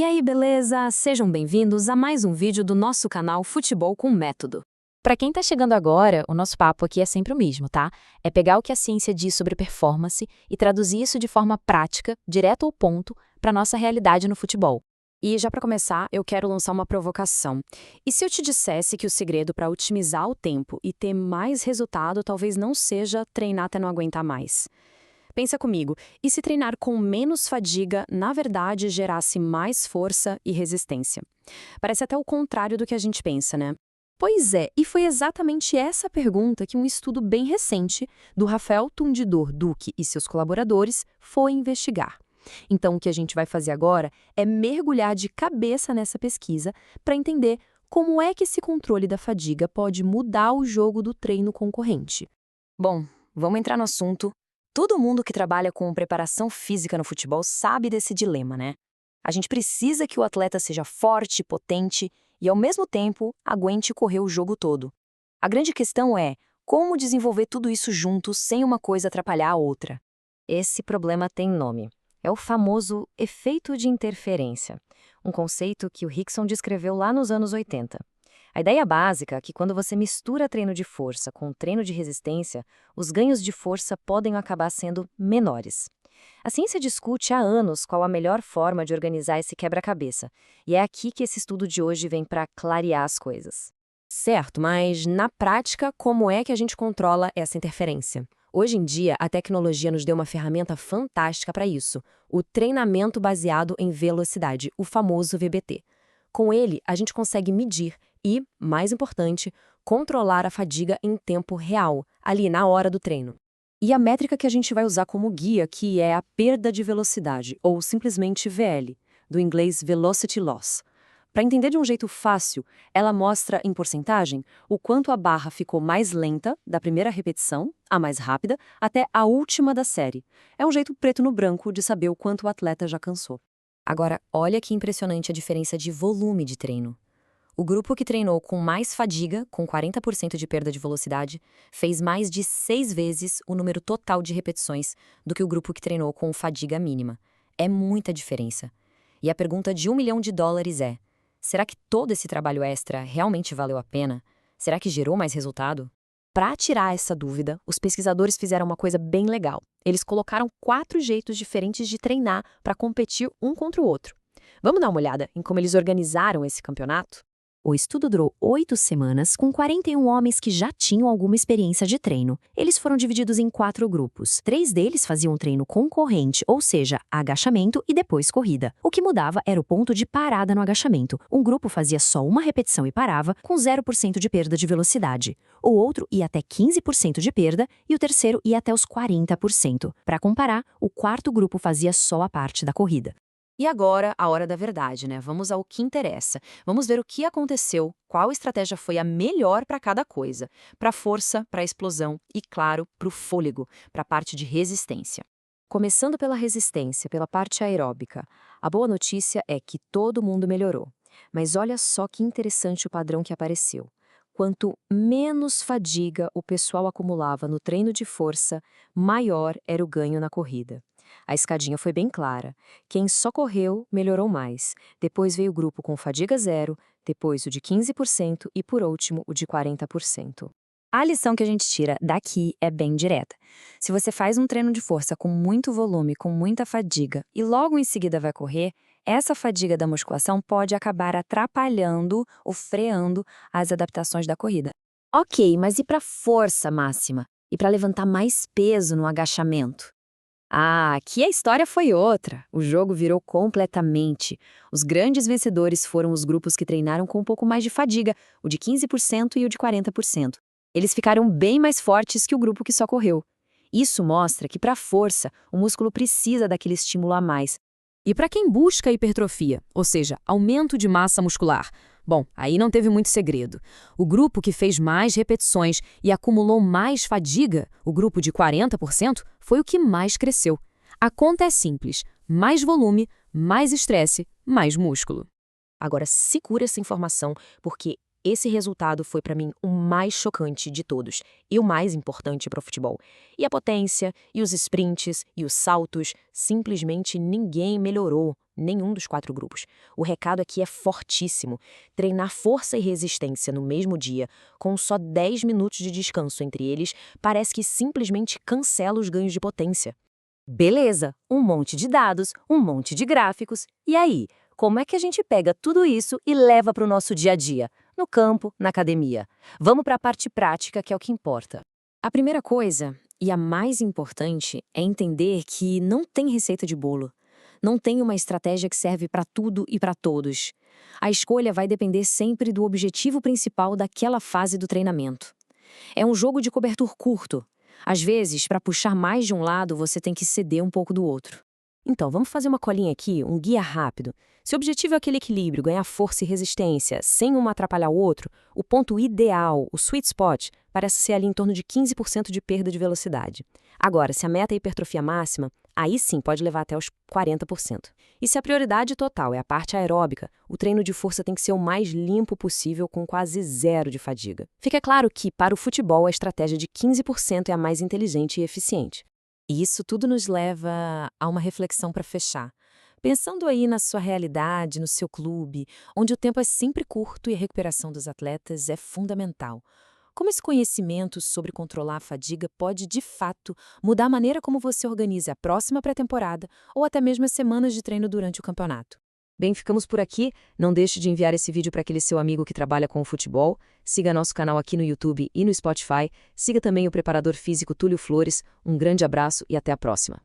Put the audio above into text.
E aí, beleza? Sejam bem-vindos a mais um vídeo do nosso canal Futebol com Método. Para quem tá chegando agora, o nosso papo aqui é sempre o mesmo, tá? É pegar o que a ciência diz sobre performance e traduzir isso de forma prática, direto ao ponto, para nossa realidade no futebol. E já para começar, eu quero lançar uma provocação. E se eu te dissesse que o segredo para otimizar o tempo e ter mais resultado talvez não seja treinar até não aguentar mais? Pensa comigo, e se treinar com menos fadiga, na verdade, gerasse mais força e resistência? Parece até o contrário do que a gente pensa, né? Pois é, e foi exatamente essa pergunta que um estudo bem recente do Rafael Tundidor Duque e seus colaboradores foi investigar. Então, o que a gente vai fazer agora é mergulhar de cabeça nessa pesquisa para entender como é que esse controle da fadiga pode mudar o jogo do treino concorrente. Bom, vamos entrar no assunto. Todo mundo que trabalha com preparação física no futebol sabe desse dilema, né? A gente precisa que o atleta seja forte, potente e, ao mesmo tempo, aguente correr o jogo todo. A grande questão é como desenvolver tudo isso junto sem uma coisa atrapalhar a outra. Esse problema tem nome. É o famoso efeito de interferência, um conceito que o Rickson descreveu lá nos anos 80. A ideia básica é que quando você mistura treino de força com treino de resistência, os ganhos de força podem acabar sendo menores. A ciência discute há anos qual a melhor forma de organizar esse quebra-cabeça, e é aqui que esse estudo de hoje vem para clarear as coisas. Certo, mas na prática, como é que a gente controla essa interferência? Hoje em dia, a tecnologia nos deu uma ferramenta fantástica para isso, o treinamento baseado em velocidade, o famoso VBT. Com ele, a gente consegue medir e, mais importante, controlar a fadiga em tempo real, ali na hora do treino. E a métrica que a gente vai usar como guia aqui é a perda de velocidade, ou simplesmente VL, do inglês Velocity Loss. Para entender de um jeito fácil, ela mostra em porcentagem o quanto a barra ficou mais lenta da primeira repetição, a mais rápida, até a última da série. É um jeito preto no branco de saber o quanto o atleta já cansou. Agora, olha que impressionante a diferença de volume de treino. O grupo que treinou com mais fadiga, com 40% de perda de velocidade, fez mais de 6 vezes o número total de repetições do que o grupo que treinou com fadiga mínima. É muita diferença. E a pergunta de $1 milhão é: será que todo esse trabalho extra realmente valeu a pena? Será que gerou mais resultado? Para tirar essa dúvida, os pesquisadores fizeram uma coisa bem legal. Eles colocaram 4 jeitos diferentes de treinar para competir um contra o outro. Vamos dar uma olhada em como eles organizaram esse campeonato? O estudo durou 8 semanas, com 41 homens que já tinham alguma experiência de treino. Eles foram divididos em 4 grupos. 3 deles faziam treino concorrente, ou seja, agachamento e depois corrida. O que mudava era o ponto de parada no agachamento. Um grupo fazia só uma repetição e parava, com 0% de perda de velocidade. O outro ia até 15% de perda e o terceiro ia até os 40%. Para comparar, o quarto grupo fazia só a parte da corrida. E agora, a hora da verdade, né? Vamos ao que interessa. Vamos ver o que aconteceu, qual estratégia foi a melhor para cada coisa. Para a força, para a explosão e, claro, para o fôlego, para a parte de resistência. Começando pela resistência, pela parte aeróbica. A boa notícia é que todo mundo melhorou. Mas olha só que interessante o padrão que apareceu. Quanto menos fadiga o pessoal acumulava no treino de força, maior era o ganho na corrida. A escadinha foi bem clara. Quem só correu, melhorou mais. Depois veio o grupo com fadiga zero, depois o de 15% e, por último, o de 40%. A lição que a gente tira daqui é bem direta. Se você faz um treino de força com muito volume, com muita fadiga, e logo em seguida vai correr, essa fadiga da musculação pode acabar atrapalhando ou freando as adaptações da corrida. Ok, mas e para força máxima? E para levantar mais peso no agachamento? Ah, aqui a história foi outra. O jogo virou completamente. Os grandes vencedores foram os grupos que treinaram com um pouco mais de fadiga, o de 15% e o de 40%. Eles ficaram bem mais fortes que o grupo que só correu. Isso mostra que, para a força, o músculo precisa daquele estímulo a mais. E para quem busca hipertrofia, ou seja, aumento de massa muscular, bom, aí não teve muito segredo. O grupo que fez mais repetições e acumulou mais fadiga, o grupo de 40%, foi o que mais cresceu. A conta é simples: mais volume, mais estresse, mais músculo. Agora segura essa informação, porque Esse resultado foi para mim o mais chocante de todos e o mais importante para o futebol. E a potência, e os sprints, e os saltos, simplesmente ninguém melhorou, nenhum dos 4 grupos. O recado aqui é fortíssimo. Treinar força e resistência no mesmo dia, com só 10 minutos de descanso entre eles, parece que simplesmente cancela os ganhos de potência. Beleza, um monte de dados, um monte de gráficos. E aí, como é que a gente pega tudo isso e leva para o nosso dia a dia? No campo, na academia. Vamos para a parte prática, que é o que importa. A primeira coisa, e a mais importante, é entender que não tem receita de bolo. Não tem uma estratégia que serve para tudo e para todos. A escolha vai depender sempre do objetivo principal daquela fase do treinamento. É um jogo de cobertor curto. Às vezes, para puxar mais de um lado, você tem que ceder um pouco do outro. Então, vamos fazer uma colinha aqui, um guia rápido. Se o objetivo é aquele equilíbrio, ganhar força e resistência, sem um atrapalhar o outro, o ponto ideal, o sweet spot, parece ser ali em torno de 15% de perda de velocidade. Agora, se a meta é hipertrofia máxima, aí sim pode levar até os 40%. E se a prioridade total é a parte aeróbica, o treino de força tem que ser o mais limpo possível, com quase zero de fadiga. Fica claro que, para o futebol, a estratégia de 15% é a mais inteligente e eficiente. E isso tudo nos leva a uma reflexão para fechar. Pensando aí na sua realidade, no seu clube, onde o tempo é sempre curto e a recuperação dos atletas é fundamental. Como esse conhecimento sobre controlar a fadiga pode, de fato, mudar a maneira como você organiza a próxima pré-temporada ou até mesmo as semanas de treino durante o campeonato? Bem, ficamos por aqui. Não deixe de enviar esse vídeo para aquele seu amigo que trabalha com o futebol. Siga nosso canal aqui no YouTube e no Spotify. Siga também o preparador físico Túlio Flores. Um grande abraço e até a próxima.